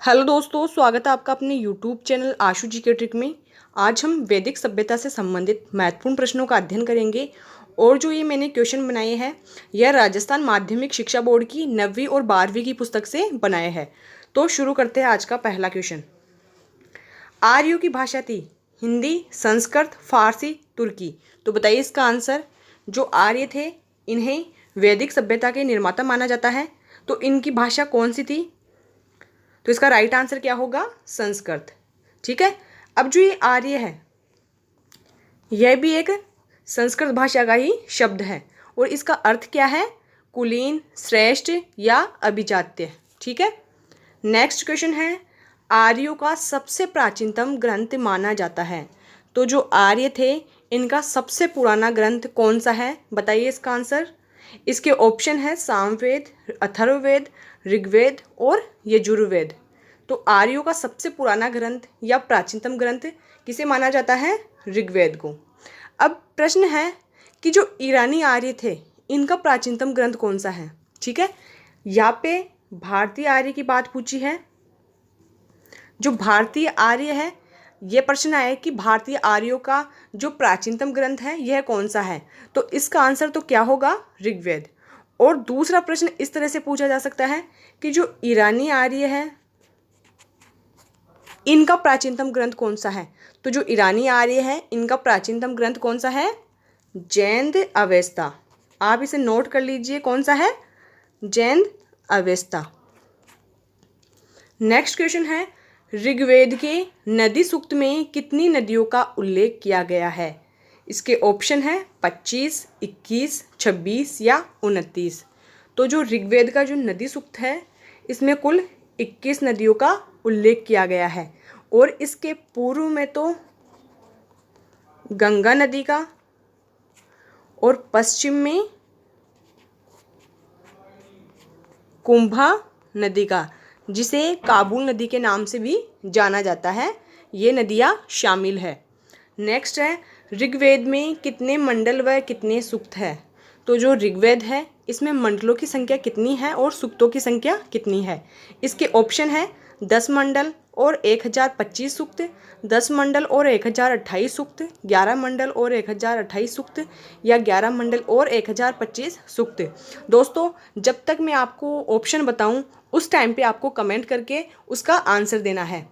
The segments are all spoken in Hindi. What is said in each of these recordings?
हेलो दोस्तों, स्वागत है आपका अपने यूट्यूब चैनल आशु जी के ट्रिक में। आज हम वैदिक सभ्यता से संबंधित महत्वपूर्ण प्रश्नों का अध्ययन करेंगे। और जो ये मैंने क्वेश्चन बनाए हैं यह राजस्थान माध्यमिक शिक्षा बोर्ड की 9वीं और 12वीं की पुस्तक से बनाए हैं। तो शुरू करते हैं आज का पहला क्वेश्चन। आर्यों की भाषा थी हिंदी, संस्कृत, फारसी, तुर्की। तो बताइए इसका आंसर। जो आर्य थे इन्हें वैदिक सभ्यता के निर्माता माना जाता है, तो इनकी भाषा कौन सी थी? तो इसका राइट आंसर क्या होगा? संस्कृत। ठीक है। अब जो ये आर्य है यह भी एक संस्कृत भाषा का ही शब्द है और इसका अर्थ क्या है? कुलीन, श्रेष्ठ या अभिजात्य। ठीक है। नेक्स्ट क्वेश्चन है, आर्यों का सबसे प्राचीनतम ग्रंथ माना जाता है। तो जो आर्य थे इनका सबसे पुराना ग्रंथ कौन सा है? बताइए इसका आंसर। इसके ऑप्शन है सामवेद, अथर्ववेद, ऋग्वेद और यजुर्वेद। तो आर्यों का सबसे पुराना ग्रंथ या प्राचीनतम ग्रंथ किसे माना जाता है? ऋग्वेद को। अब प्रश्न है कि जो ईरानी आर्य थे इनका प्राचीनतम ग्रंथ कौन सा है? ठीक है। यहाँ पे भारतीय आर्य की बात पूछी है। जो भारतीय आर्य है, ये प्रश्न आया कि भारतीय आर्यों का जो प्राचीनतम ग्रंथ है यह कौन सा है? तो इसका आंसर तो क्या होगा? ऋग्वेद। और दूसरा प्रश्न इस तरह से पूछा जा सकता है कि जो ईरानी आर्य है इनका प्राचीनतम ग्रंथ कौन सा है? तो जो ईरानी आर्य है इनका प्राचीनतम ग्रंथ कौन सा है? जैन अवेस्ता। आप इसे नोट कर लीजिए, कौन सा है? जैन अवेस्ता। नेक्स्ट क्वेश्चन है, ऋग्वेद के नदी सूक्त में कितनी नदियों का उल्लेख किया गया है? इसके ऑप्शन है 25, 21, 26 या 29। तो जो ऋग्वेद का जो नदी सूक्त है इसमें कुल 21 नदियों का उल्लेख किया गया है और इसके पूर्व में तो गंगा नदी का और पश्चिम में कुंभा नदी का, जिसे काबुल नदी के नाम से भी जाना जाता है, ये नदियाँ शामिल है। नेक्स्ट है, ऋग्वेद में कितने मंडल व कितने सूक्त है? तो जो ऋग्वेद है इसमें मंडलों की संख्या कितनी है और सूक्तों की संख्या कितनी है? इसके ऑप्शन है 10 मंडल और 1025 सूक्त, 10 मंडल और 1028 सूक्त, 11 मंडल और 1028 सूक्त या 11 मंडल और 1025 सूक्त। दोस्तों, जब तक मैं आपको ऑप्शन बताऊं उस टाइम पे आपको कमेंट करके उसका आंसर देना है।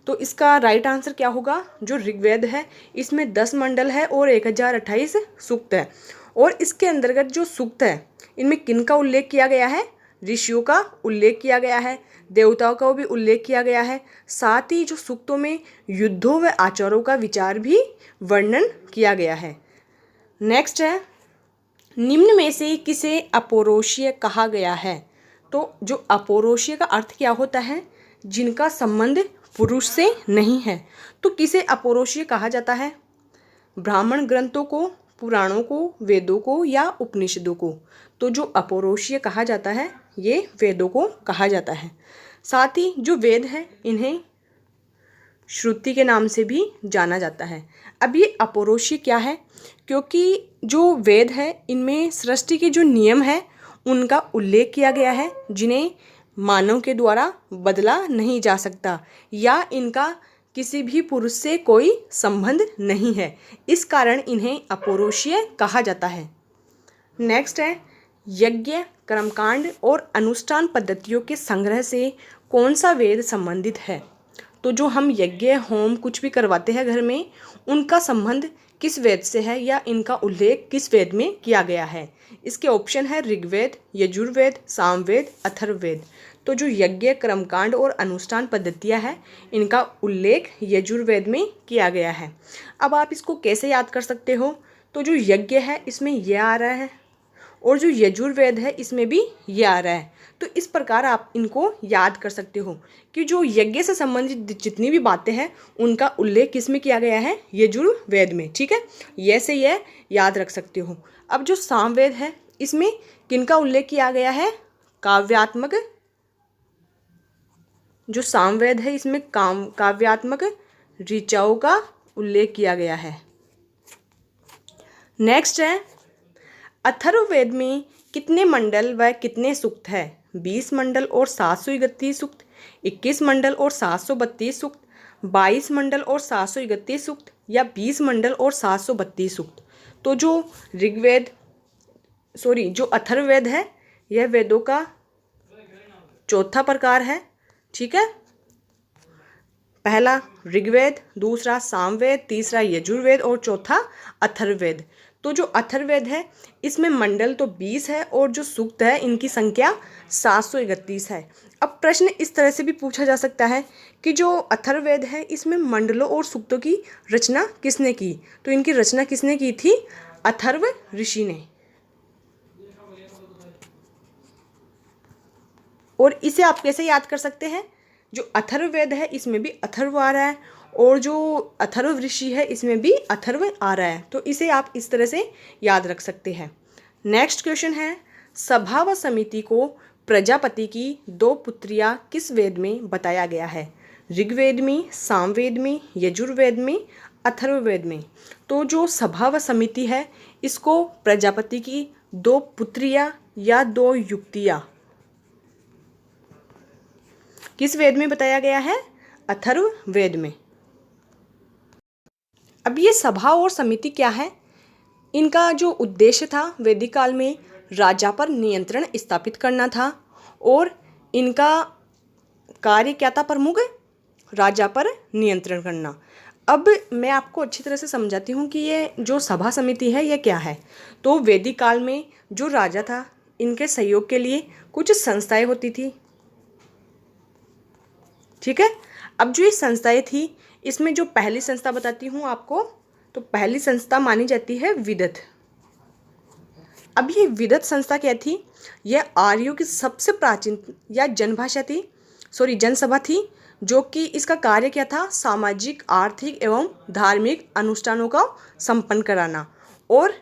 तो इसका राइट आंसर क्या होगा? जो ऋग्वेद है इसमें 10 मंडल है और 1028 सूक्त है। और इसके अंतर्गत जो सूक्त है इनमें किन का उल्लेख किया गया है? ऋषियों का उल्लेख किया गया है, देवताओं का भी उल्लेख किया गया है। साथ ही जो सूक्तों में युद्धों व आचारों का विचार भी वर्णन किया गया है। नेक्स्ट है, निम्न में से किसे अपौरुषीय कहा गया है? तो जो अपौरुषीय का अर्थ क्या होता है? जिनका संबंध पुरुष से नहीं है। तो किसे अपौरुषीय कहा जाता है? ब्राह्मण ग्रंथों को, पुराणों को, वेदों को या उपनिषदों को? तो जो अपौरुषीय कहा जाता है ये वेदों को कहा जाता है। साथ ही जो वेद है इन्हें श्रुति के नाम से भी जाना जाता है। अब ये अपौरुषीय क्या है? क्योंकि जो वेद है इनमें सृष्टि के जो नियम है उनका उल्लेख किया गया है, जिन्हें मानव के द्वारा बदला नहीं जा सकता या इनका किसी भी पुरुष से कोई संबंध नहीं है। इस कारण इन्हें अपौरुषीय कहा जाता है। नेक्स्ट है, यज्ञ, कर्मकांड और अनुष्ठान पद्धतियों के संग्रह से कौन सा वेद संबंधित है? तो जो हम यज्ञ, होम कुछ भी करवाते हैं घर में उनका संबंध किस वेद से है या इनका उल्लेख किस वेद में किया गया है? इसके ऑप्शन है ऋग्वेद, यजुर्वेद, सामवेद, अथर्ववेद। तो जो यज्ञ, कर्मकांड और अनुष्ठान पद्धतियाँ हैं इनका उल्लेख यजुर्वेद में किया गया है। अब आप इसको कैसे याद कर सकते हो? तो जो यज्ञ है इसमें यह आ रहा है और जो यजुर्वेद है इसमें भी ये आ रहा है। तो इस प्रकार आप इनको याद कर सकते हो कि जो यज्ञ से संबंधित जितनी भी बातें हैं उनका उल्लेख किस में किया गया है? यजुर्वेद में। ठीक है, ये से ये याद रख सकते हो। अब जो सामवेद है इसमें किनका उल्लेख किया गया है? काव्यात्मक। जो सामवेद है इसमें काव्यात्मक ऋचाओं का उल्लेख किया गया है। नेक्स्ट है, अथर्ववेद में कितने मंडल व कितने सूक्त है? 20 मंडल और 731 सूक्त, 21 मंडल और 732 सूक्त, 22 मंडल और 731 सूक्त या 20 मंडल और 732 सूक्त। तो जो जो अथर्ववेद है यह वेदों का चौथा प्रकार है। ठीक है, पहला ऋग्वेद, दूसरा सामवेद, तीसरा यजुर्वेद और चौथा अथर्ववेद। तो जो अथर्ववेद है इसमें मंडल तो 20 है और जो सूक्त है इनकी संख्या 731 है। अब प्रश्न इस तरह से भी पूछा जा सकता है कि जो अथर्ववेद है इसमें मंडलों और सूक्तों की रचना किसने की? तो इनकी रचना किसने की थी? अथर्व ऋषि ने। और इसे आप कैसे याद कर सकते हैं? जो अथर्ववेद है इसमें भी अथर्व आ रहा है और जो अथर्व ऋषि है इसमें भी अथर्व आ रहा है, तो इसे आप इस तरह से याद रख सकते हैं। नेक्स्ट क्वेश्चन है, सभा व समिति को प्रजापति की 2 पुत्रियां किस वेद में बताया गया है? ऋग्वेद में, सामवेद में, यजुर्वेद में, अथर्ववेद में। तो जो सभा व समिति है इसको प्रजापति की 2 पुत्रियां या 2 युक्तियां किस वेद में बताया गया है? अथर्ववेद में। अब ये सभा और समिति क्या है? इनका जो उद्देश्य था वैदिक काल में राजा पर नियंत्रण स्थापित करना था और इनका कार्य क्या था? प्रमुख राजा पर नियंत्रण करना। अब मैं आपको अच्छी तरह से समझाती हूँ कि ये जो सभा समिति है ये क्या है। तो वैदिक काल में जो राजा था इनके सहयोग के लिए कुछ संस्थाएं होती थी। ठीक है, अब जो ये संस्थाएं थी इसमें जो पहली संस्था बताती हूँ आपको, तो पहली संस्था मानी जाती है विदत। अब ये विदत संस्था क्या थी? यह आर्यों की सबसे प्राचीन या जनसभा थी, जो कि इसका कार्य क्या था? सामाजिक, आर्थिक एवं धार्मिक अनुष्ठानों का संपन्न कराना। और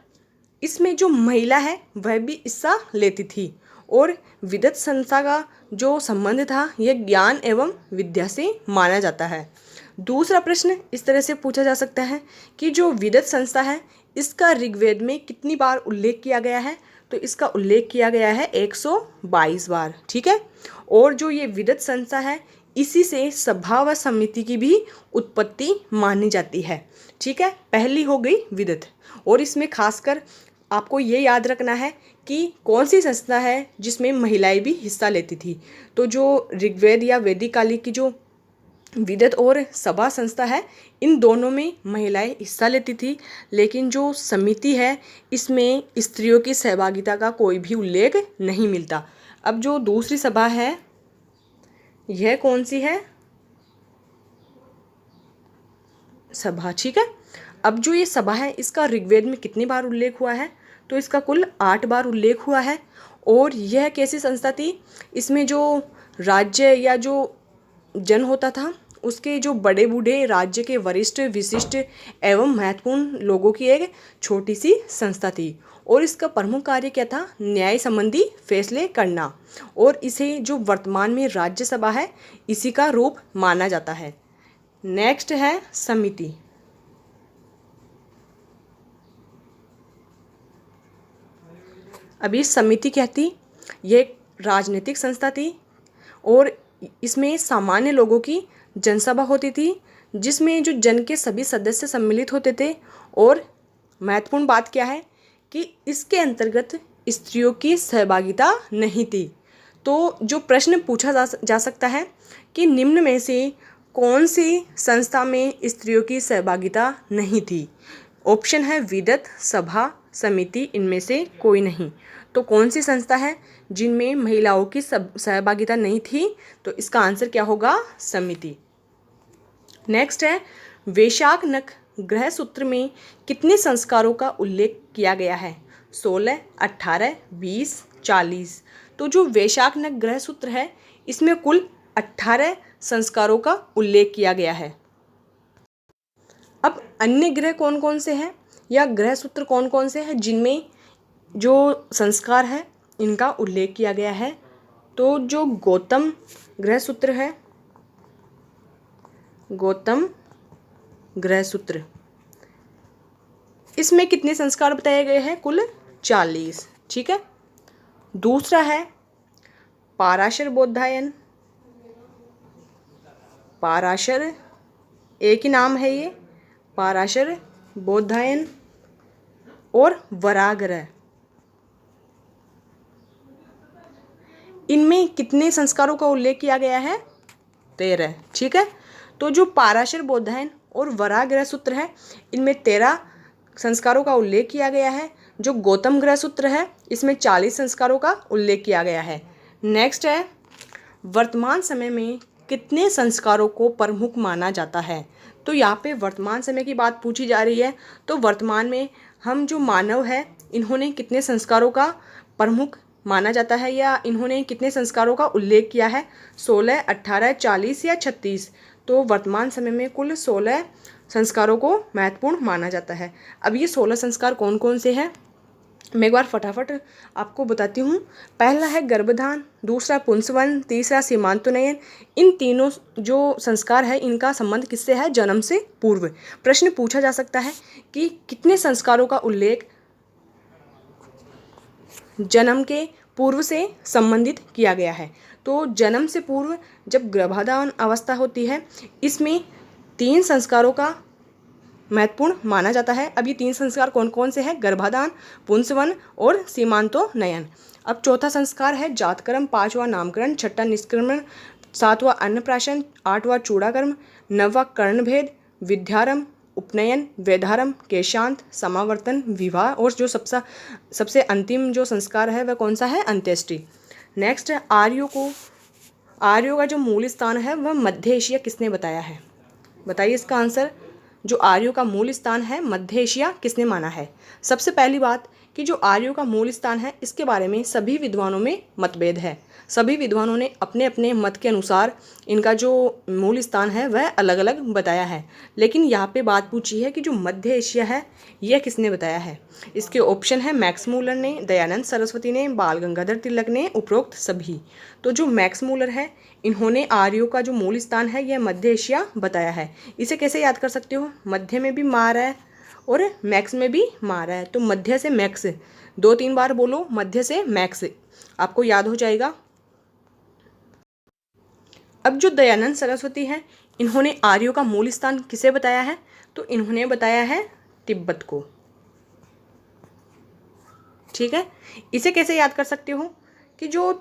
इसमें जो महिला है वह भी हिस्सा लेती थी। और विदत संस्था का जो संबंध था यह ज्ञान एवं विद्या से माना जाता है। दूसरा प्रश्न इस तरह से पूछा जा सकता है कि जो विदत संस्था है इसका ऋग्वेद में कितनी बार उल्लेख किया गया है? तो इसका उल्लेख किया गया है 122 बार। ठीक है, और जो ये विदत संस्था है इसी से सभा व समिति की भी उत्पत्ति मानी जाती है। ठीक है, पहली हो गई विदत। और इसमें खासकर आपको ये याद रखना है कि कौन सी संस्था है जिसमें महिलाएं भी हिस्सा लेती थी। तो जो ऋग्वेद या वैदिक काल की जो विदत और सभा संस्था है इन दोनों में महिलाएं हिस्सा लेती थी, लेकिन जो समिति है इसमें स्त्रियों की सहभागिता का कोई भी उल्लेख नहीं मिलता। अब जो दूसरी सभा है यह कौन सी है? सभा। ठीक है, अब जो ये सभा है इसका ऋग्वेद में कितनी बार उल्लेख हुआ है? तो इसका कुल 8 बार उल्लेख हुआ है। और यह कैसी संस्था थी? इसमें जो राज्य या जो जन होता था उसके जो बड़े बूढ़े राज्य के वरिष्ठ, विशिष्ट एवं महत्वपूर्ण लोगों की एक छोटी सी संस्था थी। और इसका प्रमुख कार्य क्या था? न्याय संबंधी फैसले करना। और इसे जो वर्तमान में राज्यसभा है इसी का रूप माना जाता है। नेक्स्ट है समिति। अभी समिति क्या थी? ये एक राजनीतिक संस्था थी और इसमें सामान्य लोगों की जनसभा होती थी जिसमें जो जन के सभी सदस्य सम्मिलित होते थे। और महत्वपूर्ण बात क्या है कि इसके अंतर्गत स्त्रियों की सहभागिता नहीं थी। तो जो प्रश्न पूछा जा सकता है कि निम्न में से कौन सी संस्था में स्त्रियों की सहभागिता नहीं थी? ऑप्शन है विदत, सभा, समिति, इनमें से कोई नहीं। तो कौन सी संस्था है जिनमें महिलाओं की सहभागिता नहीं थी? तो इसका आंसर क्या होगा? समिति। नेक्स्ट है वैशाख नख ग्रह सूत्र में कितने संस्कारों का उल्लेख किया गया है? 16, 18, 20, 40। तो जो वैशाख नख ग्रह सूत्र है इसमें कुल 18 संस्कारों का उल्लेख किया गया है। अब अन्य ग्रह कौन कौन से हैं या ग्रह सूत्र कौन कौन से हैं जिनमें जो संस्कार है इनका उल्लेख किया गया है? तो जो गौतम ग्रह सूत्र है, गौतम ग्रह सूत्र, इसमें कितने संस्कार बताए गए हैं? कुल 40। ठीक है, दूसरा है पाराशर बौधायन, पाराशर एक ही नाम है ये, पाराशर बौधायन और वराग्रह। इनमें कितने संस्कारों का उल्लेख किया गया है? 13। ठीक है, तो जो पाराशर बौधायन और वराग्रह सूत्र है इनमें 13 संस्कारों का उल्लेख किया गया है। जो गौतम ग्रह सूत्र है इसमें 40 संस्कारों का उल्लेख किया गया है। नेक्स्ट है, वर्तमान समय में कितने संस्कारों को प्रमुख माना जाता है? तो यहाँ पे वर्तमान समय की बात पूछी जा रही है। तो वर्तमान में हम जो मानव है इन्होंने कितने संस्कारों का प्रमुख माना जाता है, या इन्होंने कितने संस्कारों का उल्लेख किया है? 16, 18, 40 या 36? तो वर्तमान समय में कुल 16 संस्कारों को महत्वपूर्ण माना जाता है। अब ये 16 संस्कार कौन कौन से हैं मैं एक बार फटाफट आपको बताती हूँ। पहला है गर्भधान, दूसरा पुंसवन, तीसरा सीमांतोन्नयन। इन तीनों जो संस्कार है इनका संबंध किससे है? जन्म से पूर्व। प्रश्न पूछा जा सकता है कि कितने संस्कारों का उल्लेख जन्म के पूर्व से संबंधित किया गया है? तो जन्म से पूर्व जब गर्भाधान अवस्था होती है इसमें 3 संस्कारों का महत्वपूर्ण माना जाता है। अब ये 3 संस्कार कौन कौन से हैं? गर्भाधान, पुंसवन और सीमांतोन्नयन। अब चौथा संस्कार है जातकर्म, 5वां नामकरण, 6वां निष्क्रमण, 7वां अन्नप्राशन, 8वां चूड़ाकर्म, 9वां कर्णभेद, विद्यारंभ, उपनयन, वेदारंभ, केशांत, समावर्तन, विवाह, और जो सबसे अंतिम जो संस्कार है वह कौन सा है? अंत्येष्टि। नेक्स्ट है आर्यों का जो मूल स्थान है वह मध्य एशिया किसने बताया है? बताइए इसका आंसर। जो आर्यों का मूल स्थान है मध्य एशिया किसने माना है? सबसे पहली बात कि जो आर्यों का मूल स्थान है इसके बारे में सभी विद्वानों में मतभेद है। सभी विद्वानों ने अपने अपने मत के अनुसार इनका जो मूल स्थान है वह अलग अलग बताया है। लेकिन यहाँ पे बात पूछी है कि जो मध्य एशिया है यह किसने बताया है? इसके ऑप्शन है मैक्स मूलर ने, दयानंद सरस्वती ने, बाल गंगाधर तिलक ने, उपरोक्त सभी। तो जो मैक्स मूलर है इन्होंने आर्यों का जो मूल स्थान है यह मध्य एशिया बताया है। इसे कैसे याद कर सकते हो? मध्य में भी मार है और मैक्स में भी मार है, तो मध्य से मैक्स 2-3 बार बोलो, मध्य से मैक्स, आपको याद हो जाएगा। अब जो दयानंद सरस्वती हैं इन्होंने आर्यों का मूल स्थान किसे बताया है? तो इन्होंने बताया है तिब्बत को। ठीक है, इसे कैसे याद कर सकते हो कि जो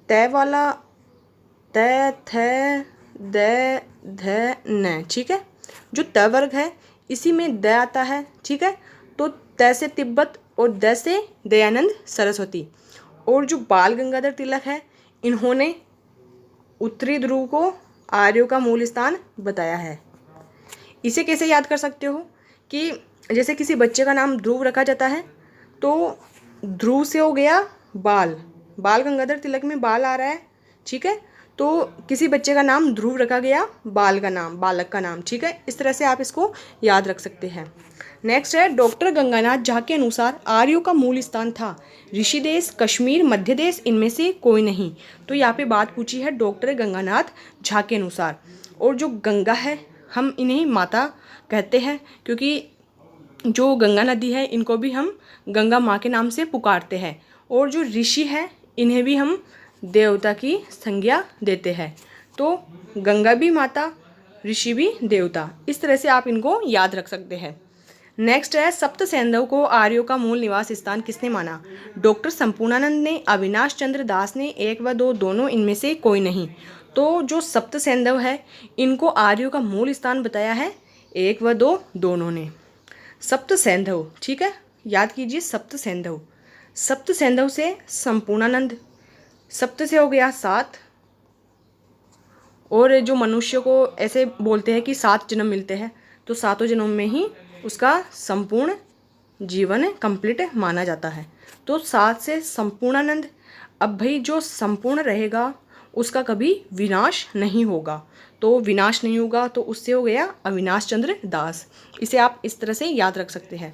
तय वाला तय थ द ध न, ठीक है, जो त वर्ग है इसी में द आता है। ठीक है, तो त से तिब्बत और द से दयानंद सरस्वती। और जो बाल गंगाधर तिलक है इन्होंने उत्तरी ध्रुव को आर्यों का मूल स्थान बताया है। इसे कैसे याद कर सकते हो कि जैसे किसी बच्चे का नाम ध्रुव रखा जाता है तो ध्रुव से हो गया बाल गंगाधर तिलक में बाल आ रहा है। ठीक है, तो किसी बच्चे का नाम ध्रुव रखा गया, बालक का नाम। ठीक है, इस तरह से आप इसको याद रख सकते हैं। नेक्स्ट है डॉक्टर गंगानाथ झा के अनुसार आर्यों का मूल स्थान था ऋषिदेश, कश्मीर, मध्य देश, इनमें से कोई नहीं। तो यहाँ पे बात पूछी है डॉक्टर गंगानाथ झा के अनुसार। और जो गंगा है हम इन्हें माता कहते हैं क्योंकि जो गंगा नदी है इनको भी हम गंगा माँ के नाम से पुकारते हैं। और जो ऋषि है इन्हें भी हम देवता की संज्ञा देते हैं। तो गंगा भी माता, ऋषि भी देवता, इस तरह से आप इनको याद रख सकते हैं। नेक्स्ट है सप्त सैंधव को आर्यों का मूल निवास स्थान किसने माना? डॉक्टर संपूर्णानंद ने, अविनाश चंद्र दास ने, 1 व 2 दोनों, इनमें से कोई नहीं। तो जो सप्त सैंधव है इनको आर्यों का मूल स्थान बताया है 1 व 2 दोनों ने। सप्त सैंधव, ठीक है, याद कीजिए सप्त सैंधव से संपूर्णानंद, सप्त से हो गया 7। और जो मनुष्य को ऐसे बोलते हैं कि 7 जन्म मिलते हैं, तो 7 जन्म में ही उसका संपूर्ण जीवन कंप्लीट माना जाता है। तो 7 से संपूर्णानंद। अब भाई जो संपूर्ण रहेगा उसका कभी विनाश नहीं होगा, तो विनाश नहीं होगा तो उससे हो गया अविनाश चंद्र दास। इसे आप इस तरह से याद रख सकते हैं।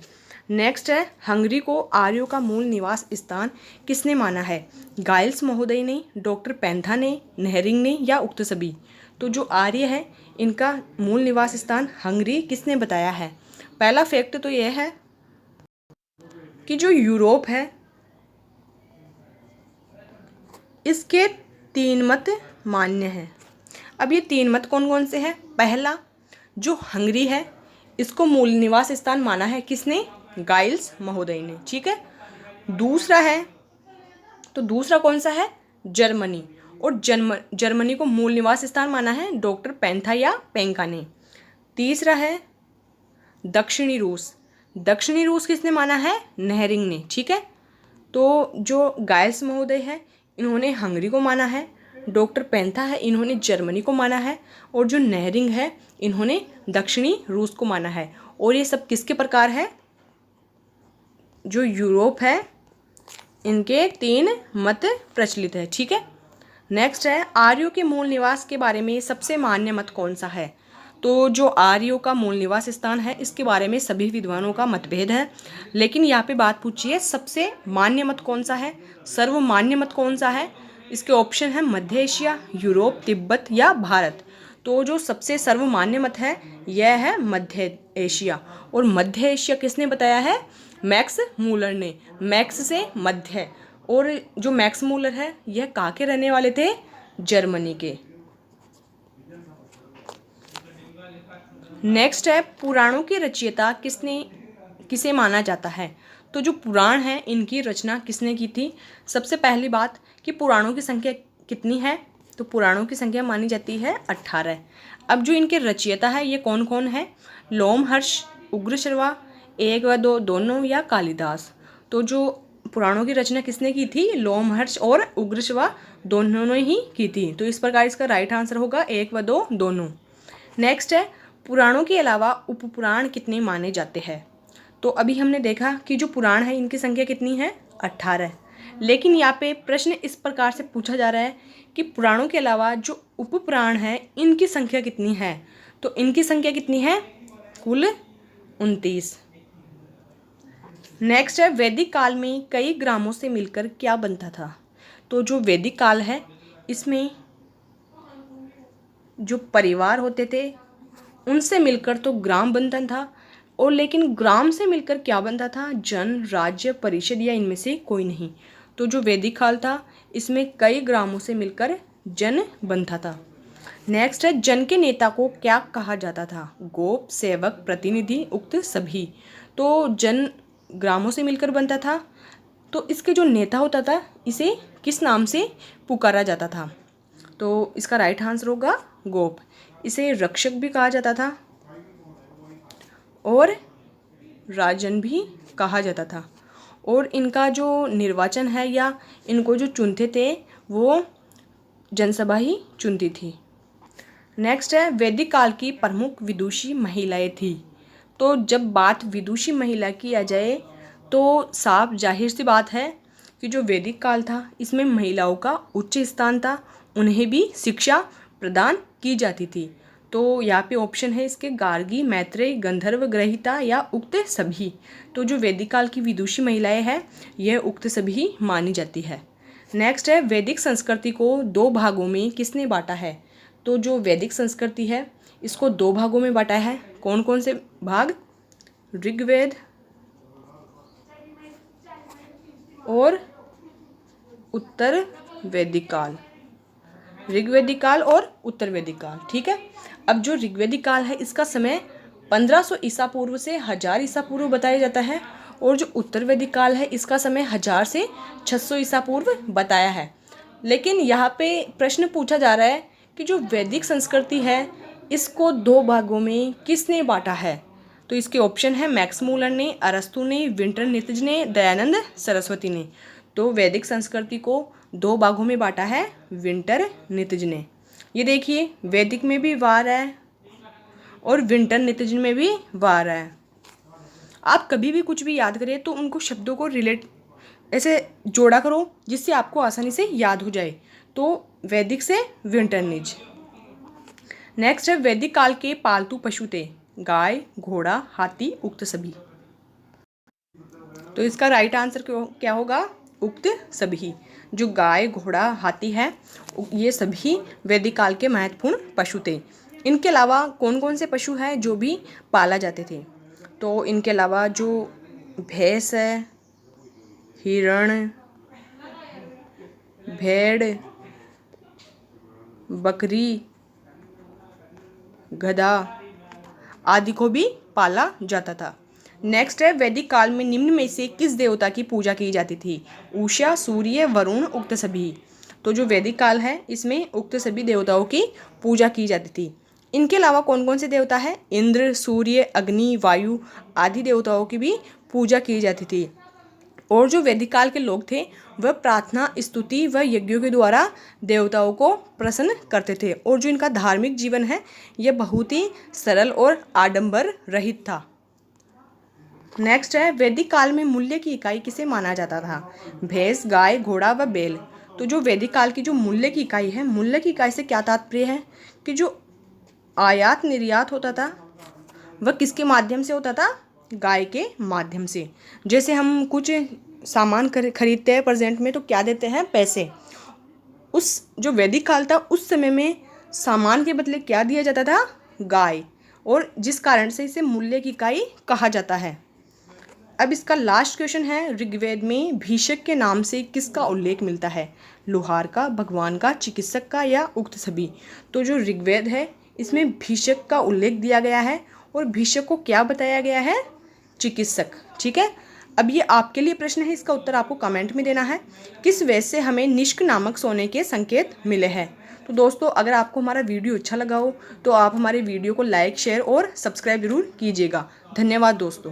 नेक्स्ट है हंगरी को आर्यों का मूल निवास स्थान किसने माना है? गाइल्स महोदय ने, डॉक्टर पेंथा ने, नेहरिंग ने, या उक्त सभी। तो जो आर्य है इनका मूल निवास स्थान हंगरी किसने बताया है? पहला फैक्ट तो यह है कि जो यूरोप है इसके तीन मत मान्य हैं। अब ये तीन मत कौन कौन से हैं? पहला, जो हंगरी है इसको मूल निवास स्थान माना है किसने? गाइल्स महोदय ने। ठीक है। दूसरा है, तो दूसरा कौन सा है? जर्मनी, और जर्मनी को मूल निवास स्थान माना है डॉक्टर पेंथा या पेंका ने। तीसरा है दक्षिणी रूस, दक्षिणी रूस किसने माना है? नेहरिंग ने। ठीक है। तो जो गाइल्स महोदय है इन्होंने हंगरी को माना है, डॉक्टर पेंथा है इन्होंने जर्मनी को माना है, और जो नेहरिंग है इन्होंने दक्षिणी रूस को माना है। और ये सब किसके प्रकार है? जो यूरोप है इनके तीन मत प्रचलित है। ठीक है। नेक्स्ट है आर्यों के मूल निवास के बारे में सबसे मान्य मत कौन सा है? तो जो आर्यों का मूल निवास स्थान है इसके बारे में सभी विद्वानों का मतभेद है, लेकिन यहाँ पे बात पूछिए सबसे मान्य मत कौन सा है, सर्वमान्य मत कौन सा है? इसके ऑप्शन है मध्य एशिया, यूरोप, तिब्बत या भारत। तो जो सबसे सर्वमान्य मत है यह है मध्य एशिया, और मध्य एशिया किसने बताया है? मैक्स मूलर ने। मैक्स से मध्य, और जो मैक्स मूलर है यह कहाँ के रहने वाले थे? जर्मनी के। नेक्स्ट है पुराणों की रचयिता किसे माना जाता है? तो जो पुराण है इनकी रचना किसने की थी? सबसे पहली बात कि पुराणों की संख्या कितनी है? तो पुराणों की संख्या मानी जाती है 18। अब जो इनके रचयिता है ये कौन कौन है? लोमहर्ष, उग्रश्रवा, एक व दो दोनों या कालिदास। तो जो पुराणों की रचना किसने की थी? लोमहर्ष और उग्रश्रवा दोनों ने ही की थी। तो इस प्रकार इसका राइट आंसर होगा एक व दो दोनों। नेक्स्ट है पुराणों के अलावा उपपुराण कितने माने जाते हैं? तो अभी हमने देखा कि जो पुराण है इनकी संख्या कितनी है? 18। लेकिन यहाँ पे प्रश्न इस प्रकार से पूछा जा रहा है कि पुराणों के अलावा जो उपपुराण है इनकी संख्या कितनी है? तो इनकी संख्या कितनी है? कुल 29। नेक्स्ट है वैदिक काल में कई ग्रामों से मिलकर क्या बनता था? तो जो वैदिक काल है इसमें जो परिवार होते थे उनसे मिलकर तो ग्राम बनता था, और लेकिन ग्राम से मिलकर क्या बनता था? जन, राज्य, परिषद या इनमें से कोई नहीं। तो जो वैदिक काल था इसमें कई ग्रामों से मिलकर जन बनता था। नेक्स्ट है जन के नेता को क्या कहा जाता था? गोप, सेवक, प्रतिनिधि, उक्त सभी। तो जन ग्रामों से मिलकर बनता था, तो इसके जो नेता होता था इसे किस नाम से पुकारा जाता था? तो इसका राइट आंसर होगा गोप। इसे रक्षक भी कहा जाता था और राजन भी कहा जाता था, और इनका जो निर्वाचन है या इनको जो चुनते थे वो जनसभा ही चुनती थी। नेक्स्ट है वैदिक काल की प्रमुख विदुषी महिलाएं थी। तो जब बात विदुषी महिला की आ जाए तो साफ जाहिर सी बात है कि जो वैदिक काल था इसमें महिलाओं का उच्च स्थान था, उन्हें भी शिक्षा प्रदान की जाती थी। तो यहाँ पे ऑप्शन है इसके गार्गी, मैत्रेय, गंधर्व, ग्रहिता या उक्त सभी। तो जो वैदिक काल की विदुषी महिलाएं हैं यह उक्त सभी मानी जाती है। नेक्स्ट है वैदिक संस्कृति को दो भागों में किसने बांटा है? तो जो वैदिक संस्कृति है इसको दो भागों में बांटा है। कौन कौन से भाग? ऋग्वेद और उत्तर वैदिक काल। ऋग्वेदिक काल और उत्तर वैदिक काल। ठीक है। अब जो ऋग्वेदिक काल है इसका समय 1500 ईसा पूर्व से 1000 ईसा पूर्व बताया जाता है, और जो उत्तर वैदिक काल है इसका समय 1000 से 600 ईसा पूर्व बताया है। लेकिन यहाँ पे प्रश्न पूछा जा रहा है कि जो वैदिक संस्कृति है इसको दो भागों में किसने बांटा है? तो इसके ऑप्शन है मैक्स मूलर ने, अरस्तु ने, विंटर नितिज ने, दयानंद सरस्वती ने। तो वैदिक संस्कृति को दो भागों में बांटा है विंटर नितिज ने। ये देखिए वैदिक में भी वार है और विंटर नितिज में भी वार है। आप कभी भी कुछ भी याद करें तो उनको शब्दों को रिलेट ऐसे जोड़ा करो जिससे आपको आसानी से याद हो जाए। तो वैदिक से विंटर निज। नेक्स्ट है वैदिक काल के पालतू पशु थे गाय, घोड़ा, हाथी, उक्त सभी। तो इसका राइट आंसर क्या होगा? उक्त सभी। जो गाय, घोड़ा, हाथी है ये सभी वैदिक काल के महत्वपूर्ण पशु थे। इनके अलावा कौन कौन से पशु हैं जो भी पाला जाते थे? तो इनके अलावा जो भैंस है, हिरण, भेड़, बकरी, गधा आदि को भी पाला जाता था। नेक्स्ट है, वैदिक काल में निम्न में से किस देवता की पूजा की जाती थी? उषा, सूर्य, वरुण, उक्त सभी। तो जो वैदिक काल है इसमें उक्त सभी देवताओं की पूजा की जाती थी। इनके अलावा कौन कौन से देवता है? इंद्र, सूर्य, अग्नि, वायु आदि देवताओं की भी पूजा की जाती थी। और जो वैदिक काल के लोग थे वह प्रार्थना, स्तुति व यज्ञों के द्वारा देवताओं को प्रसन्न करते थे। और जो इनका धार्मिक जीवन है यह बहुत ही सरल और आडंबर रहित था। नेक्स्ट है, वैदिक काल में मूल्य की इकाई किसे माना जाता था? भैंस, गाय, घोड़ा व बैल। तो जो वैदिक काल की जो मूल्य की इकाई है, मूल्य की इकाई से क्या तात्पर्य है कि जो आयात निर्यात होता था वह किसके माध्यम से होता था? गाय के माध्यम से। जैसे हम कुछ सामान खरीदते हैं प्रेजेंट में तो क्या देते हैं? पैसे। उस जो वैदिक काल था उस समय में सामान के बदले क्या दिया जाता था? गाय। और जिस कारण से इसे मूल्य की इकाई कहा जाता है। अब इसका लास्ट क्वेश्चन है, ऋग्वेद में भीषक के नाम से किसका उल्लेख मिलता है? लोहार का, भगवान का, चिकित्सक का या उक्त सभी। तो जो ऋग्वेद है इसमें भीषक का उल्लेख दिया गया है और भीषक को क्या बताया गया है? चिकित्सक। ठीक है। अब ये आपके लिए प्रश्न है, इसका उत्तर आपको कमेंट में देना है। किस वेद से हमें निष्क नामक सोने के संकेत मिले हैं? तो दोस्तों अगर आपको हमारा वीडियो अच्छा लगा हो तो आप हमारे वीडियो को लाइक, शेयर और सब्सक्राइब जरूर कीजिएगा। धन्यवाद दोस्तों।